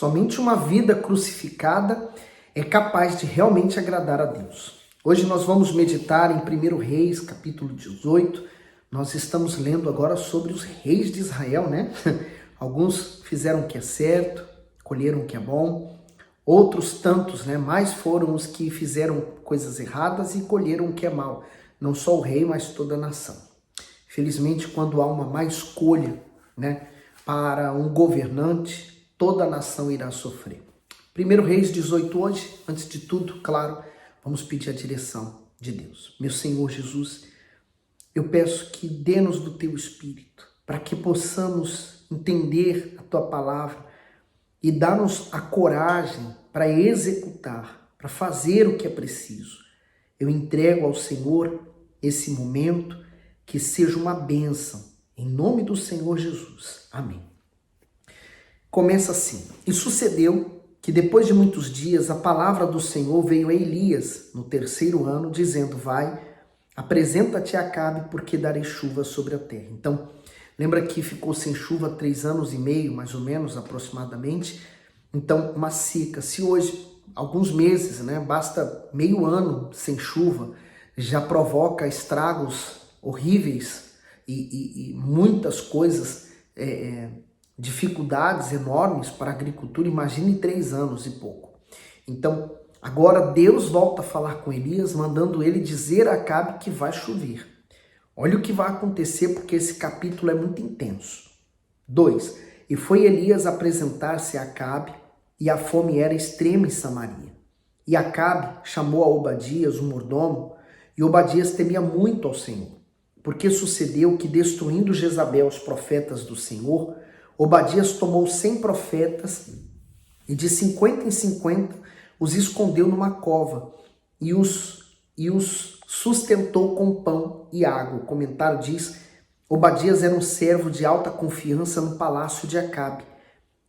Somente uma vida crucificada é capaz de realmente agradar a Deus. Hoje nós vamos meditar em 1 Reis, capítulo 18. Nós estamos lendo agora sobre os reis de Israel, né? Alguns fizeram o que é certo, colheram o que é bom. Outros tantos, né? Mais foram os que fizeram coisas erradas e colheram o que é mal. Não só o rei, mas toda a nação. Felizmente, quando há uma má escolha, né, para um governante, toda a nação irá sofrer. 1 Reis 18 hoje, antes de tudo, claro, vamos pedir a direção de Deus. Meu Senhor Jesus, eu peço que dê-nos do Teu Espírito, para que possamos entender a Tua palavra e dá-nos a coragem para executar, para fazer o que é preciso. Eu entrego ao Senhor esse momento, que seja uma bênção, em nome do Senhor Jesus. Amém. Começa assim: e sucedeu que depois de muitos dias a palavra do Senhor veio a Elias no 3º ano, dizendo: vai, apresenta-te a Acabe, porque darei chuva sobre a terra. Então, lembra que ficou sem chuva 3 anos e meio, mais ou menos, aproximadamente. Então, uma seca. Se hoje, alguns meses, né, basta meio ano sem chuva, já provoca estragos horríveis e muitas coisas, dificuldades enormes para a agricultura. Imagine 3 anos e pouco. Então, agora Deus volta a falar com Elias, mandando ele dizer a Acabe que vai chover. Olha o que vai acontecer, porque esse capítulo é muito intenso. 2. E foi Elias apresentar-se a Acabe, e a fome era extrema em Samaria. E Acabe chamou a Obadias, o mordomo, e Obadias temia muito ao Senhor, porque sucedeu que, destruindo Jezabel os profetas do Senhor, Obadias tomou 100 profetas e de 50 em 50 os escondeu numa cova e os sustentou com pão e água. O comentário diz: Obadias era um servo de alta confiança no palácio de Acabe.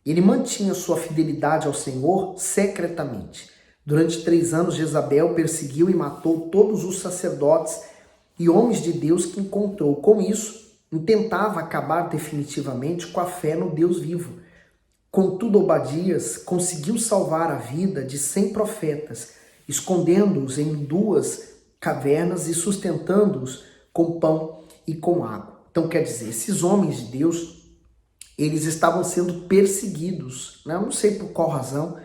Ele mantinha sua fidelidade ao Senhor secretamente. Durante 3 anos, Jezabel perseguiu e matou todos os sacerdotes e homens de Deus que encontrou. Com isso, tentava acabar definitivamente com a fé no Deus vivo. Contudo, Obadias conseguiu salvar a vida de 100 profetas, escondendo-os em 2 cavernas e sustentando-os com pão e com água. Então, quer dizer, esses homens de Deus, eles estavam sendo perseguidos, né? Eu não sei por qual razão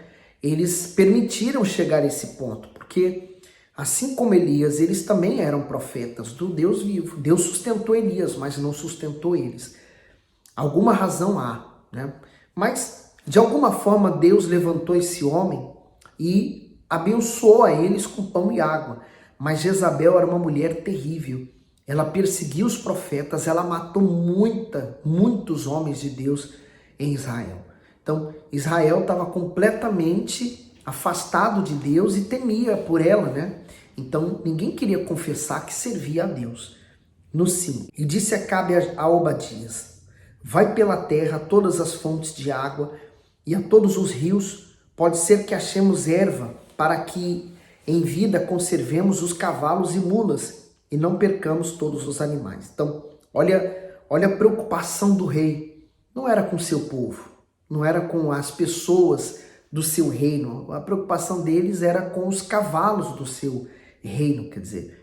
eles permitiram chegar a esse ponto, porque assim como Elias, eles também eram profetas do Deus vivo. Deus sustentou Elias, mas não sustentou eles. Alguma razão há, né? Mas, de alguma forma, Deus levantou esse homem e abençoou a eles com pão e água. Mas Jezabel era uma mulher terrível. Ela perseguiu os profetas, ela matou muitos homens de Deus em Israel. Então, Israel estava completamente afastado de Deus e temia por ela, né? Então, ninguém queria confessar que servia a Deus. No 5, e disse Acabe a Obadias: vai pela terra a todas as fontes de água e a todos os rios, pode ser que achemos erva, para que em vida conservemos os cavalos e mulas e não percamos todos os animais. Então, olha a preocupação do rei. Não era com seu povo, não era com as pessoas do seu reino. A preocupação deles era com os cavalos do seu reino, quer dizer,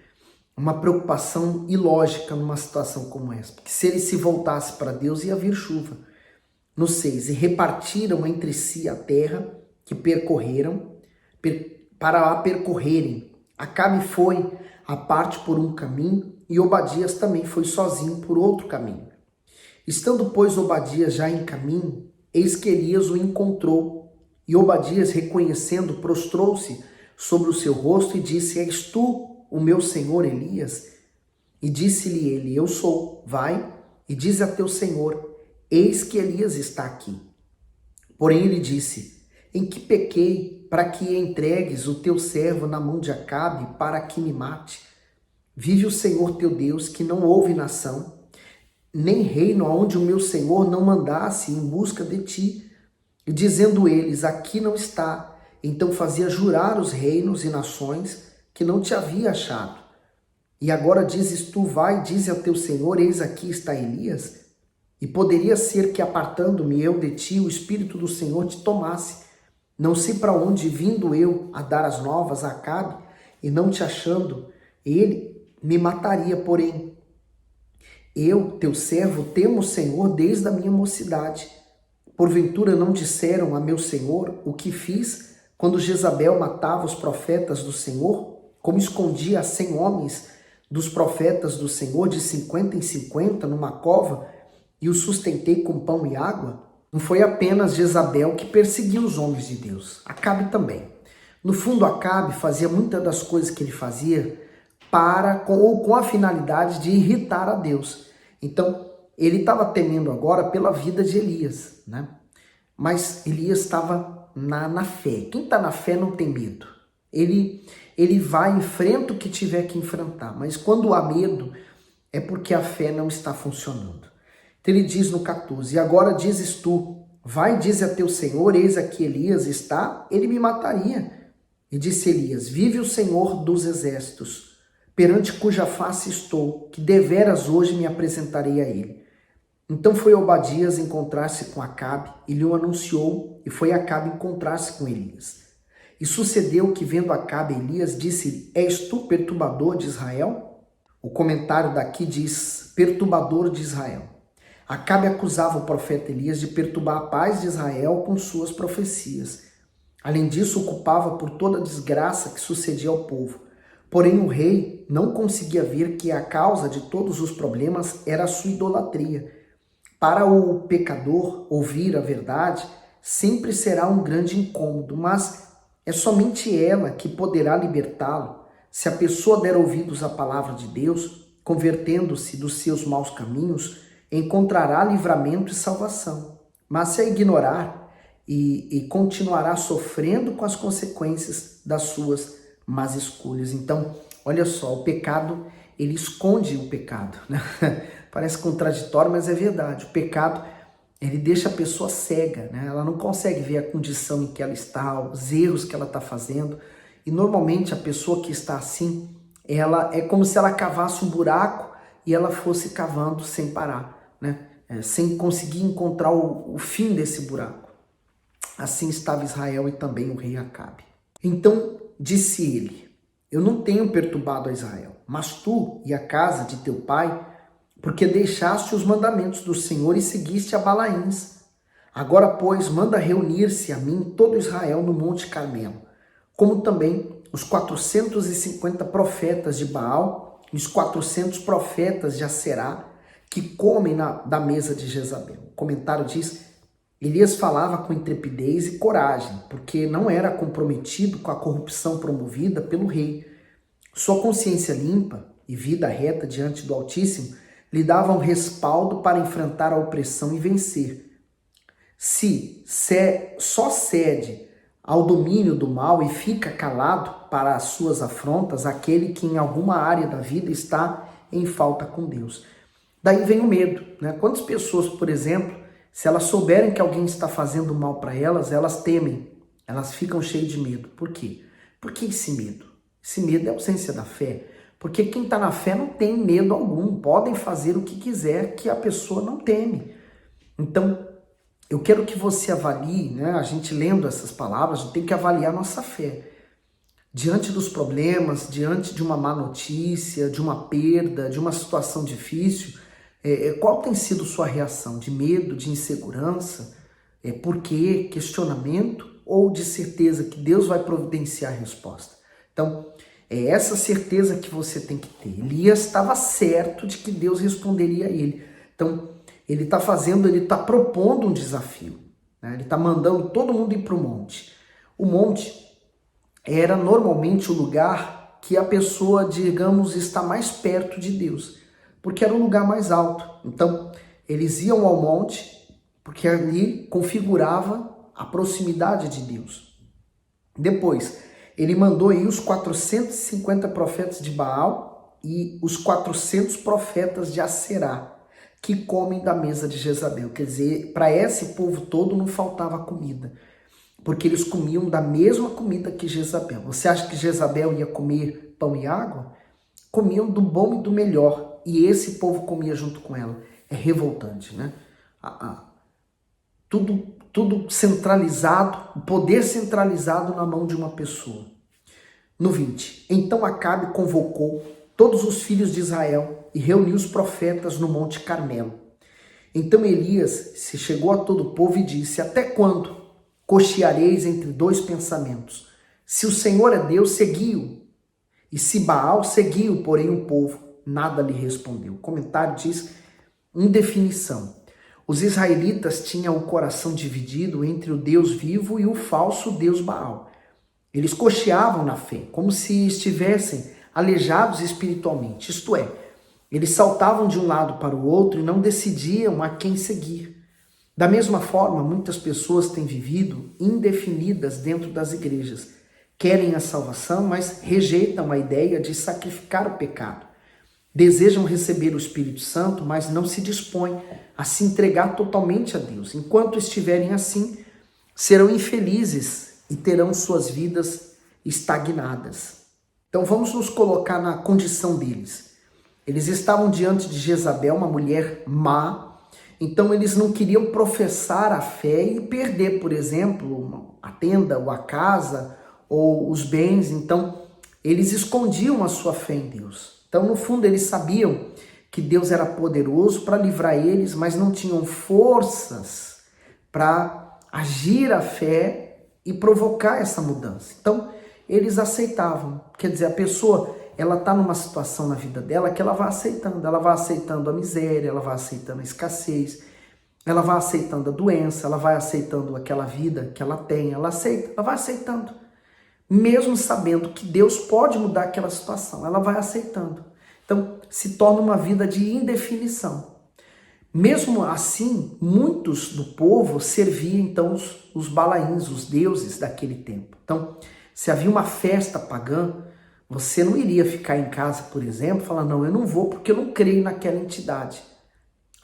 uma preocupação ilógica numa situação como essa, porque se ele se voltasse para Deus, ia vir chuva. No 6, e repartiram entre si a terra que percorreram, para a percorrerem. Acabe foi à parte por um caminho, e Obadias também foi sozinho por outro caminho. Estando, pois, Obadias já em caminho, eis que Elias o encontrou, e Obadias, reconhecendo, prostrou-se sobre o seu rosto e disse: és tu o meu senhor Elias? E disse-lhe ele: eu sou. Vai e diz a teu senhor: eis que Elias está aqui. Porém ele disse: em que pequei para que entregues o teu servo na mão de Acabe para que me mate? Vive o Senhor teu Deus, que não houve nação, nem reino aonde o meu senhor não mandasse em busca de ti. E dizendo eles: aqui não está. Então fazia jurar os reinos e nações que não te havia achado. E agora dizes tu: vai, dize ao teu senhor: eis aqui está Elias. E poderia ser que, apartando-me eu de ti, o Espírito do Senhor te tomasse. Não sei para onde, vindo eu a dar as novas a Acabe, e não te achando, ele me mataria, porém. Eu, teu servo, temo o Senhor desde a minha mocidade. Porventura não disseram a meu Senhor o que fiz quando Jezabel matava os profetas do Senhor? Como escondia 100 homens dos profetas do Senhor de 50 em 50 numa cova e os sustentei com pão e água? Não foi apenas Jezabel que perseguia os homens de Deus, Acabe também. No fundo, Acabe fazia muitas das coisas que ele fazia com a finalidade de irritar a Deus. Então, ele estava temendo agora pela vida de Elias, né? Mas Elias estava na fé. Quem está na fé não tem medo. Ele vai, enfrenta o que tiver que enfrentar. Mas quando há medo, é porque a fé não está funcionando. Então ele diz no 14, e agora dizes tu, vai, dize a teu Senhor, eis aqui Elias está, ele me mataria. E disse Elias, vive o Senhor dos exércitos, perante cuja face estou, que deveras hoje me apresentarei a ele. Então foi Obadias encontrar-se com Acabe, e lhe o anunciou, e foi Acabe encontrar-se com Elias. E sucedeu que, vendo Acabe, Elias disse-lhe, és tu perturbador de Israel? O comentário daqui diz, perturbador de Israel. Acabe acusava o profeta Elias de perturbar a paz de Israel com suas profecias. Além disso, o culpava por toda a desgraça que sucedia ao povo. Porém, o rei não conseguia ver que a causa de todos os problemas era a sua idolatria. Para o pecador, ouvir a verdade sempre será um grande incômodo, mas é somente ela que poderá libertá-lo. Se a pessoa der ouvidos à palavra de Deus, convertendo-se dos seus maus caminhos, encontrará livramento e salvação. Mas se a ignorar, e continuará sofrendo com as consequências das suas más escolhas. Então, olha só, o pecado, ele esconde o pecado, né? Parece contraditório, mas é verdade. O pecado, ele deixa a pessoa cega, né? Ela não consegue ver a condição em que ela está, os erros que ela está fazendo. E normalmente a pessoa que está assim, ela é como se ela cavasse um buraco e ela fosse cavando sem parar, né? Sem conseguir encontrar o fim desse buraco. Assim estava Israel e também o rei Acabe. Então disse ele, eu não tenho perturbado a Israel, mas tu e a casa de teu pai, porque deixaste os mandamentos do Senhor e seguiste a Balaíns. Agora, pois, manda reunir-se a mim todo Israel no Monte Carmelo, como também os 450 profetas de Baal e os 400 profetas de Aserá, que comem da mesa de Jezabel. O comentário diz, Elias falava com intrepidez e coragem, porque não era comprometido com a corrupção promovida pelo rei. Sua consciência limpa e vida reta diante do Altíssimo lhe davam respaldo para enfrentar a opressão e vencer. Se só cede ao domínio do mal e fica calado para as suas afrontas aquele que em alguma área da vida está em falta com Deus. Daí vem o medo, né? Quantas pessoas, por exemplo, se elas souberem que alguém está fazendo mal para elas, elas temem, elas ficam cheias de medo. Por quê? Por que esse medo? Esse medo é a ausência da fé. Porque quem está na fé não tem medo algum, podem fazer o que quiser que a pessoa não teme. Então, eu quero que você avalie, né? A gente lendo essas palavras, a gente tem que avaliar nossa fé. Diante dos problemas, diante de uma má notícia, de uma perda, de uma situação difícil, qual tem sido sua reação? De medo, de insegurança? Por quê? Questionamento ou de certeza que Deus vai providenciar a resposta? Então, é essa certeza que você tem que ter. Elias estava certo de que Deus responderia a ele. Então, ele está propondo um desafio, né? Ele está mandando todo mundo ir para o monte. O monte era normalmente o lugar que a pessoa, digamos, está mais perto de Deus, porque era o lugar mais alto. Então, eles iam ao monte, porque ali configurava a proximidade de Deus. Depois, ele mandou aí os 450 profetas de Baal e os 400 profetas de Aserá, que comem da mesa de Jezabel. Quer dizer, para esse povo todo não faltava comida, porque eles comiam da mesma comida que Jezabel. Você acha que Jezabel ia comer pão e água? Comiam do bom e do melhor, e esse povo comia junto com ela. É revoltante, né? tudo centralizado, o poder centralizado na mão de uma pessoa. No 20, então Acabe convocou todos os filhos de Israel e reuniu os profetas no Monte Carmelo. Então Elias se chegou a todo o povo e disse: até quando cocheareis entre dois pensamentos? Se o Senhor é Deus, segui-o. E se Baal, segui-o, porém o povo nada lhe respondeu. O comentário diz, em definição, os israelitas tinham o coração dividido entre o Deus vivo e o falso Deus Baal. Eles cocheavam na fé, como se estivessem aleijados espiritualmente, isto é, eles saltavam de um lado para o outro e não decidiam a quem seguir. Da mesma forma, muitas pessoas têm vivido indefinidas dentro das igrejas. Querem a salvação, mas rejeitam a ideia de sacrificar o pecado. Desejam receber o Espírito Santo, mas não se dispõem a se entregar totalmente a Deus. Enquanto estiverem assim, serão infelizes e terão suas vidas estagnadas. Então vamos nos colocar na condição deles. Eles estavam diante de Jezabel, uma mulher má, então eles não queriam professar a fé e perder, por exemplo, a tenda ou a casa ou os bens, então eles escondiam a sua fé em Deus. Então, no fundo, eles sabiam que Deus era poderoso para livrar eles, mas não tinham forças para agir a fé e provocar essa mudança. Então, eles aceitavam. Quer dizer, a pessoa, ela está numa situação na vida dela que ela vai aceitando a miséria, ela vai aceitando a escassez, ela vai aceitando a doença, ela vai aceitando aquela vida que ela tem, ela vai aceitando. Mesmo sabendo que Deus pode mudar aquela situação, ela vai aceitando. Então, se torna uma vida de indefinição. Mesmo assim, muitos do povo serviam, então, os balaíns, os deuses daquele tempo. Então, se havia uma festa pagã, você não iria ficar em casa, por exemplo, falar, não, eu não vou porque eu não creio naquela entidade.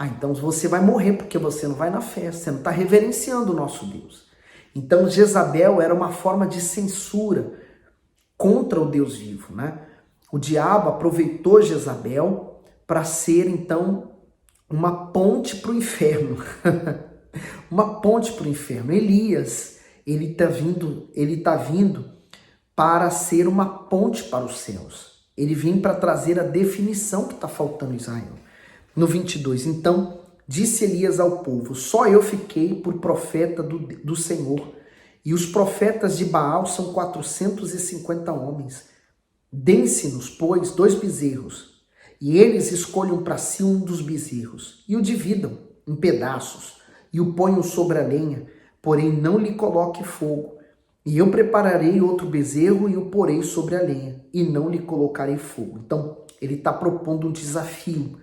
Então você vai morrer porque você não vai na festa, você não está reverenciando o nosso Deus. Então Jezabel era uma forma de censura contra o Deus vivo, né? O diabo aproveitou Jezabel para ser, então, uma ponte para o inferno. Uma ponte para o inferno. Elias, ele está vindo para ser uma ponte para os céus. Ele vem para trazer a definição que está faltando em Israel. No 22, então, disse Elias ao povo, só eu fiquei por profeta do Senhor, e os profetas de Baal são 450 homens. Dêem-se-nos, pois, 2 bezerros, e eles escolham para si um dos bezerros, e o dividam em pedaços, e o ponham sobre a lenha, porém não lhe coloque fogo. E eu prepararei outro bezerro e o porei sobre a lenha, e não lhe colocarei fogo. Então, ele está propondo um desafio.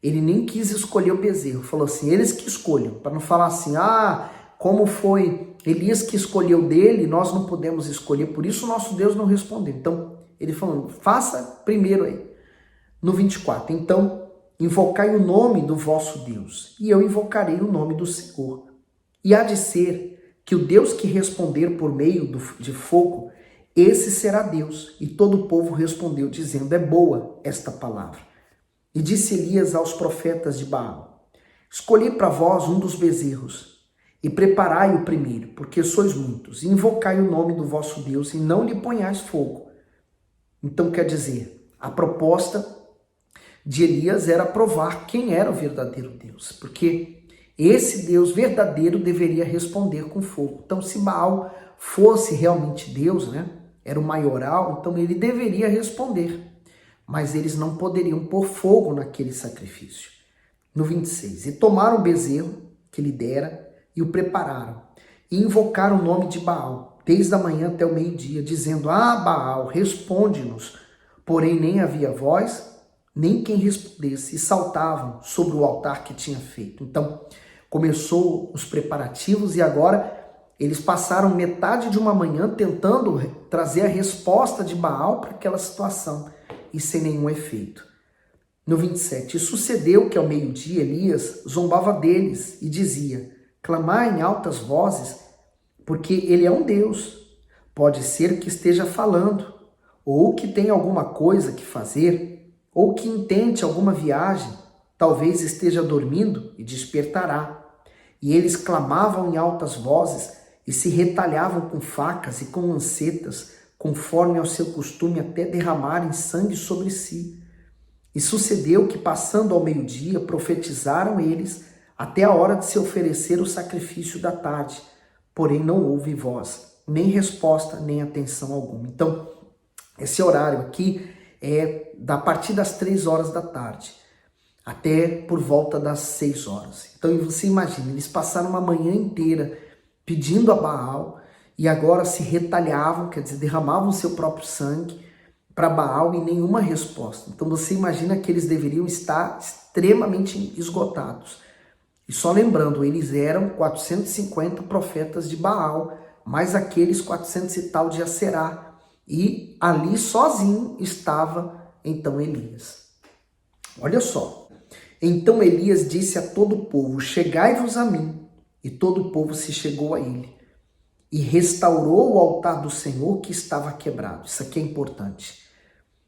Ele nem quis escolher o bezerro, falou assim, eles que escolham, para não falar assim, como foi Elias que escolheu dele, nós não podemos escolher, por isso o nosso Deus não respondeu. Então, ele falou, faça primeiro aí. No 24, então, invocai o nome do vosso Deus, e eu invocarei o nome do Senhor. E há de ser que o Deus que responder por meio de fogo, esse será Deus. E todo o povo respondeu, dizendo, é boa esta palavra. E disse Elias aos profetas de Baal, escolhi para vós um dos bezerros, e preparai o primeiro, porque sois muitos, e invocai o nome do vosso Deus, e não lhe ponhais fogo. Então quer dizer, a proposta de Elias era provar quem era o verdadeiro Deus, porque esse Deus verdadeiro deveria responder com fogo. Então se Baal fosse realmente Deus, né, era o maioral, então ele deveria responder. Mas eles não poderiam pôr fogo naquele sacrifício. No 26, e tomaram o bezerro que lhe dera e o prepararam, e invocaram o nome de Baal, desde a manhã até o meio-dia, dizendo, Baal, responde-nos. Porém nem havia voz, nem quem respondesse, e saltavam sobre o altar que tinha feito. Então, começou os preparativos e agora eles passaram metade de uma manhã tentando trazer a resposta de Baal para aquela situação, e sem nenhum efeito. No 27, e sucedeu que ao meio-dia Elias zombava deles e dizia, clamai em altas vozes, porque ele é um Deus. Pode ser que esteja falando, ou que tenha alguma coisa que fazer, ou que intente alguma viagem, talvez esteja dormindo e despertará. e eles clamavam em altas vozes e se retalhavam com facas e com lancetas, conforme ao seu costume, até derramarem sangue sobre si. E sucedeu que, passando ao meio-dia, profetizaram eles até a hora de se oferecer o sacrifício da tarde. Porém não houve voz, nem resposta, nem atenção alguma. Então, esse horário aqui é da partir das 3 horas da tarde até por volta das 6 horas. Então você imagina, eles passaram uma manhã inteira pedindo a Baal e agora se retalhavam, quer dizer, derramavam seu próprio sangue para Baal e nenhuma resposta. Então você imagina que eles deveriam estar extremamente esgotados. E só lembrando, eles eram 450 profetas de Baal, mais aqueles 400 e tal de Aserá. E ali sozinho estava então Elias. Olha só. Então Elias disse a todo o povo: chegai-vos a mim. E todo o povo se chegou a ele. E restaurou o altar do Senhor que estava quebrado. Isso aqui é importante.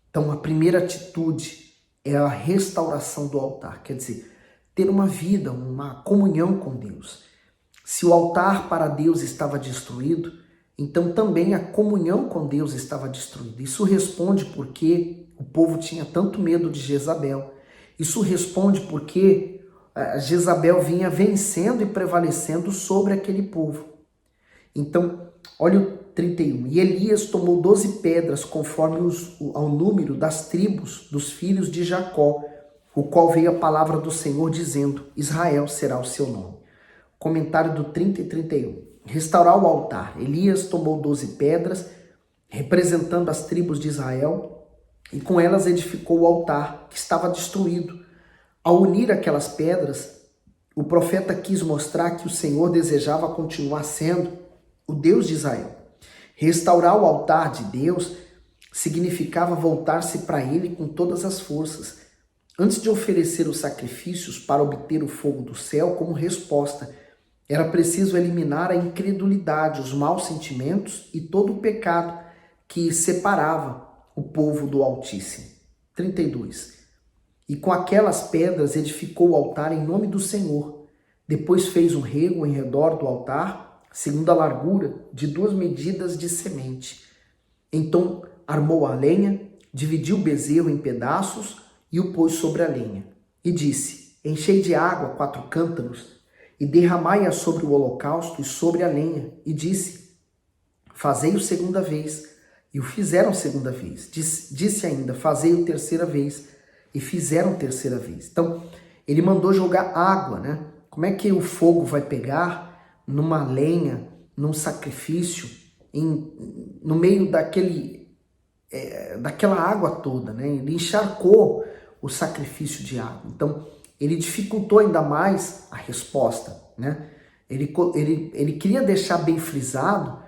Então a primeira atitude é a restauração do altar. Quer dizer, ter uma vida, uma comunhão com Deus. Se o altar para Deus estava destruído, então também a comunhão com Deus estava destruída. Isso responde porque o povo tinha tanto medo de Jezabel. Isso responde porque Jezabel vinha vencendo e prevalecendo sobre aquele povo. Então, olha o 31. E Elias tomou 12 pedras conforme ao número das tribos dos filhos de Jacó, o qual veio a palavra do Senhor dizendo: Israel será o seu nome. Comentário do 30 e 31. Restaurar o altar. Elias tomou 12 pedras, representando as tribos de Israel, e com elas edificou o altar que estava destruído. Ao unir aquelas pedras, o profeta quis mostrar que o Senhor desejava continuar sendo o Deus de Israel. Restaurar o altar de Deus significava voltar-se para ele com todas as forças. Antes de oferecer os sacrifícios para obter o fogo do céu como resposta, era preciso eliminar a incredulidade, os maus sentimentos e todo o pecado que separava o povo do Altíssimo. 32. E com aquelas pedras edificou o altar em nome do Senhor. Depois fez um rego em redor do altar, segundo a largura de 2 medidas de semente. Então armou a lenha, dividiu o bezerro em pedaços e o pôs sobre a lenha. E disse: enchei de água 4 cântaros e derramai-a sobre o holocausto e sobre a lenha. E disse: fazei-o segunda vez. E o fizeram segunda vez. Disse ainda: fazei-o terceira vez. E fizeram terceira vez. Então, ele mandou jogar água, né? Como é que o fogo vai pegar numa lenha, num sacrifício, no meio daquela água toda, né? Ele encharcou o sacrifício de água. Então, ele dificultou ainda mais a resposta, né? Ele queria deixar bem frisado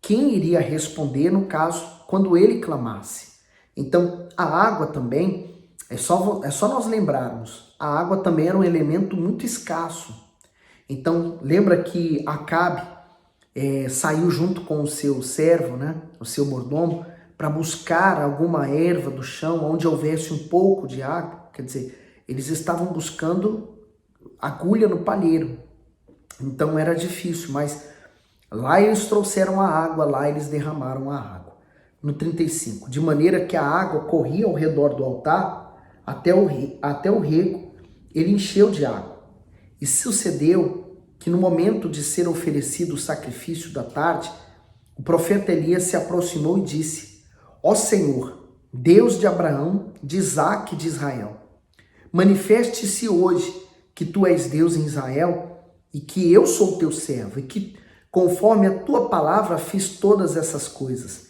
quem iria responder no caso quando ele clamasse. Então, a água também, é só nós lembrarmos, a água também era um elemento muito escasso. Então, lembra que Acabe saiu junto com o seu servo, né, o seu mordomo, para buscar alguma erva do chão onde houvesse um pouco de água. Quer dizer, eles estavam buscando agulha no palheiro. Então era difícil, mas lá eles trouxeram a água, lá eles derramaram a água. No 35, de maneira que a água corria ao redor do altar, até o rego, ele encheu de água. E sucedeu que no momento de ser oferecido o sacrifício da tarde, o profeta Elias se aproximou e disse: ó Senhor, Deus de Abraão, de Isaque e de Israel, manifeste-se hoje que tu és Deus em Israel e que eu sou teu servo e que, conforme a tua palavra, fiz todas essas coisas.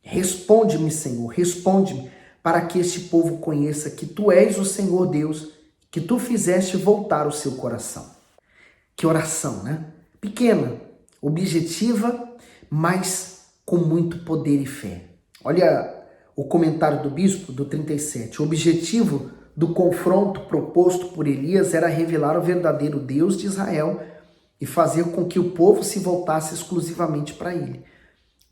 Responde-me, Senhor, responde-me, para que este povo conheça que tu és o Senhor Deus, que tu fizeste voltar o seu coração. Que oração, né? Pequena, objetiva, mas com muito poder e fé. Olha o comentário do bispo do 37. O objetivo do confronto proposto por Elias era revelar o verdadeiro Deus de Israel e fazer com que o povo se voltasse exclusivamente para ele.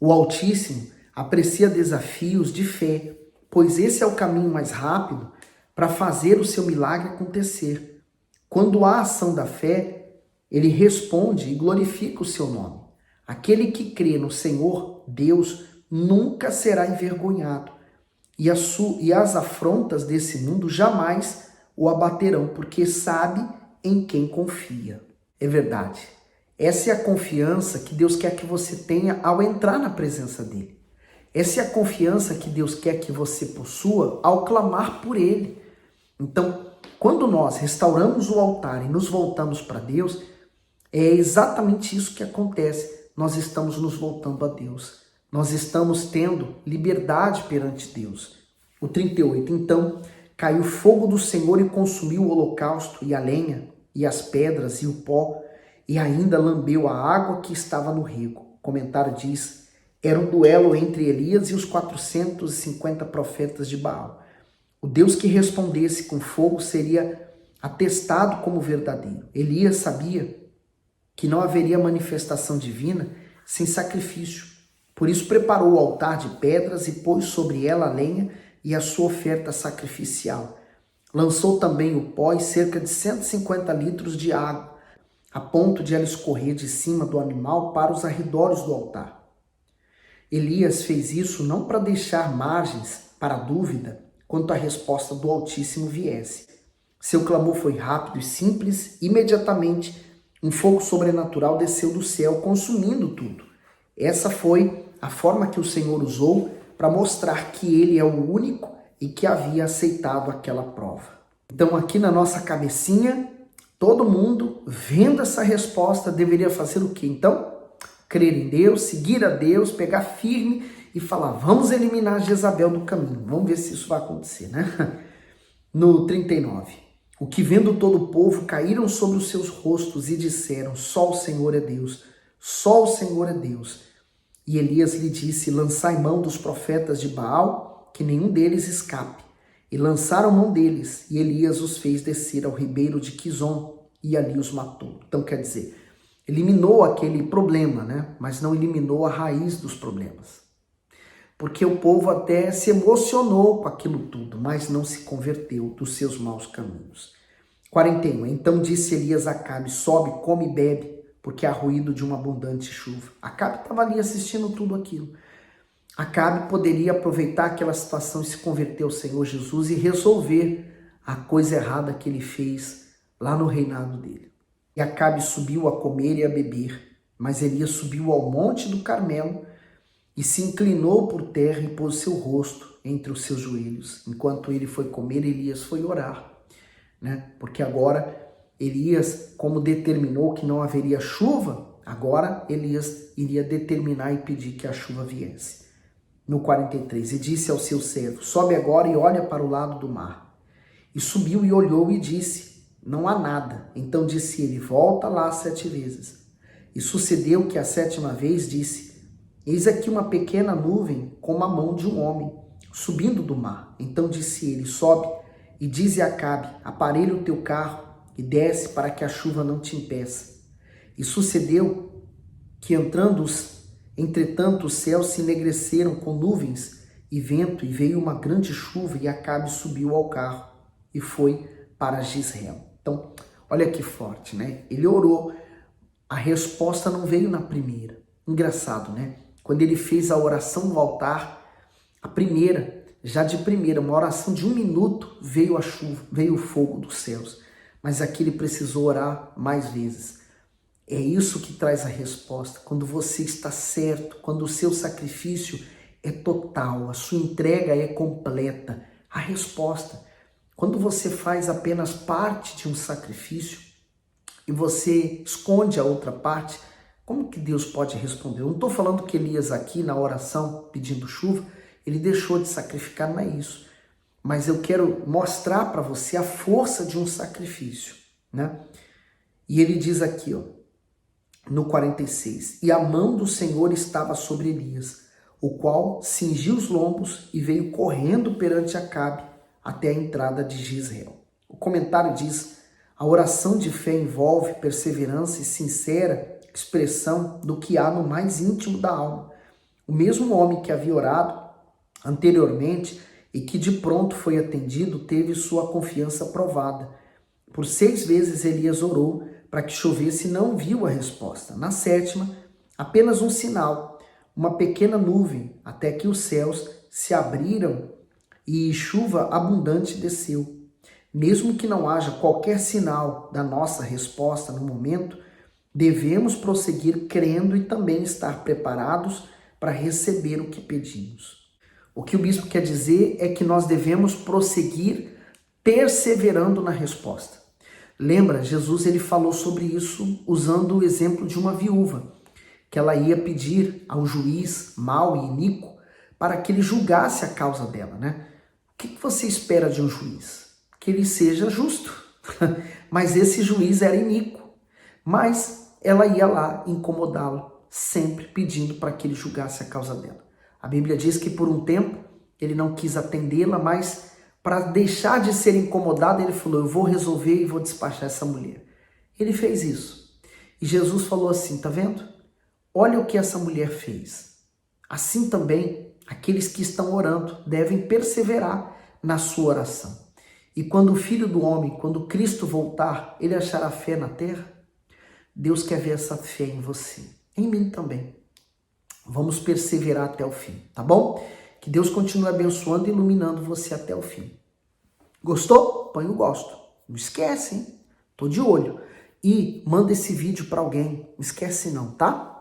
O Altíssimo aprecia desafios de fé, pois esse é o caminho mais rápido para fazer o seu milagre acontecer. Quando há ação da fé, ele responde e glorifica o seu nome. Aquele que crê no Senhor, Deus, nunca será envergonhado, e as afrontas desse mundo jamais o abaterão, porque sabe em quem confia. É verdade. Essa é a confiança que Deus quer que você tenha ao entrar na presença dele. Essa é a confiança que Deus quer que você possua ao clamar por ele. Então, quando nós restauramos o altar e nos voltamos para Deus, é exatamente isso que acontece. Nós estamos nos voltando a Deus. Nós estamos tendo liberdade perante Deus. O 38. Então, caiu o fogo do Senhor e consumiu o holocausto e a lenha e as pedras e o pó, e ainda lambeu a água que estava no rego. O comentário diz: era um duelo entre Elias e os 450 profetas de Baal. O Deus que respondesse com fogo seria atestado como verdadeiro. Elias sabia que não haveria manifestação divina sem sacrifício. Por isso preparou o altar de pedras e pôs sobre ela a lenha e a sua oferta sacrificial. Lançou também o pó e cerca de 150 litros de água, a ponto de ela escorrer de cima do animal para os arredores do altar. Elias fez isso não para deixar margens para a dúvida quanto à resposta do Altíssimo viesse. Seu clamor foi rápido e simples. Imediatamente, um fogo sobrenatural desceu do céu, consumindo tudo. Essa foi a forma que o Senhor usou para mostrar que ele é o único e que havia aceitado aquela prova. Então, aqui na nossa cabecinha, todo mundo, vendo essa resposta, deveria fazer o quê? Então, crer em Deus, seguir a Deus, pegar firme e falar: vamos eliminar Jezabel do caminho. Vamos ver se isso vai acontecer, né? No 39. O que vendo todo o povo, caíram sobre os seus rostos e disseram: só o Senhor é Deus, só o Senhor é Deus. E Elias lhe disse: lançai mão dos profetas de Baal, que nenhum deles escape. E lançaram mão deles, e Elias os fez descer ao ribeiro de Quizon, e ali os matou. Então, quer dizer, eliminou aquele problema, né? Mas não eliminou a raiz dos problemas. Porque o povo até se emocionou com aquilo tudo, mas não se converteu dos seus maus caminhos. 41. Então disse Elias a Acabe: sobe, come e bebe, porque há ruído de uma abundante chuva. Acabe estava ali assistindo tudo aquilo. Acabe poderia aproveitar aquela situação e se converter ao Senhor Jesus e resolver a coisa errada que ele fez lá no reinado dele. E Acabe subiu a comer e a beber, mas Elias subiu ao monte do Carmelo e se inclinou por terra e pôs seu rosto entre os seus joelhos. Enquanto ele foi comer, Elias foi orar, né? Porque agora Elias, como determinou que não haveria chuva, agora Elias iria determinar e pedir que a chuva viesse. No 43, e disse ao seu servo: sobe agora e olha para o lado do mar. E subiu e olhou e disse: não há nada. Então disse ele: volta lá 7 vezes. E sucedeu que a 7ª vez disse: eis aqui uma pequena nuvem como a mão de um homem, subindo do mar. Então disse ele: sobe e dize a Acabe: aparelha o teu carro e desce para que a chuva não te impeça. E sucedeu que entretanto os céus se enegreceram com nuvens e vento, e veio uma grande chuva, e Acabe subiu ao carro e foi para Jezreel. Então, olha que forte, né? Ele orou, a resposta não veio na primeira. Engraçado, né? Quando ele fez a oração no altar, a primeira, já de primeira, uma oração de 1 minuto, veio a chuva, veio o fogo dos céus. Mas aqui ele precisou orar mais vezes. É isso que traz a resposta. Quando você está certo, quando o seu sacrifício é total, a sua entrega é completa, a resposta. Quando você faz apenas parte de um sacrifício e você esconde a outra parte, como que Deus pode responder? Eu não estou falando que Elias aqui na oração pedindo chuva, ele deixou de sacrificar, não é isso. Mas eu quero mostrar para você a força de um sacrifício, né? E ele diz aqui, ó, no 46, e a mão do Senhor estava sobre Elias, o qual cingiu os lombos e veio correndo perante Acabe até a entrada de Jezreel. O comentário diz: a oração de fé envolve perseverança e sincera expressão do que há no mais íntimo da alma. O mesmo homem que havia orado anteriormente e que de pronto foi atendido, teve sua confiança provada. Por 6 vezes Elias orou para que chovesse e não viu a resposta. Na sétima, apenas um sinal, uma pequena nuvem, até que os céus se abriram e chuva abundante desceu. Mesmo que não haja qualquer sinal da nossa resposta no momento, devemos prosseguir crendo e também estar preparados para receber o que pedimos. O que o bispo quer dizer é que nós devemos prosseguir perseverando na resposta. Lembra, Jesus ele falou sobre isso usando o exemplo de uma viúva, que ela ia pedir ao juiz mau e iníquo para que ele julgasse a causa dela, né? O que você espera de um juiz? Que ele seja justo. Mas esse juiz era iníquo. Mas ela ia lá incomodá-lo, sempre pedindo para que ele julgasse a causa dela. A Bíblia diz que por um tempo ele não quis atendê-la, mas para deixar de ser incomodado, ele falou: eu vou resolver e vou despachar essa mulher. Ele fez isso. E Jesus falou assim, tá vendo? Olha o que essa mulher fez. Assim também, aqueles que estão orando devem perseverar na sua oração. E quando o Filho do Homem, quando Cristo voltar, ele achará fé na terra? Deus quer ver essa fé em você, em mim também. Vamos perseverar até o fim, tá bom? Que Deus continue abençoando e iluminando você até o fim. Gostou? Põe o gosto. Não esquece, hein? Tô de olho. E manda esse vídeo para alguém. Não esquece não, tá?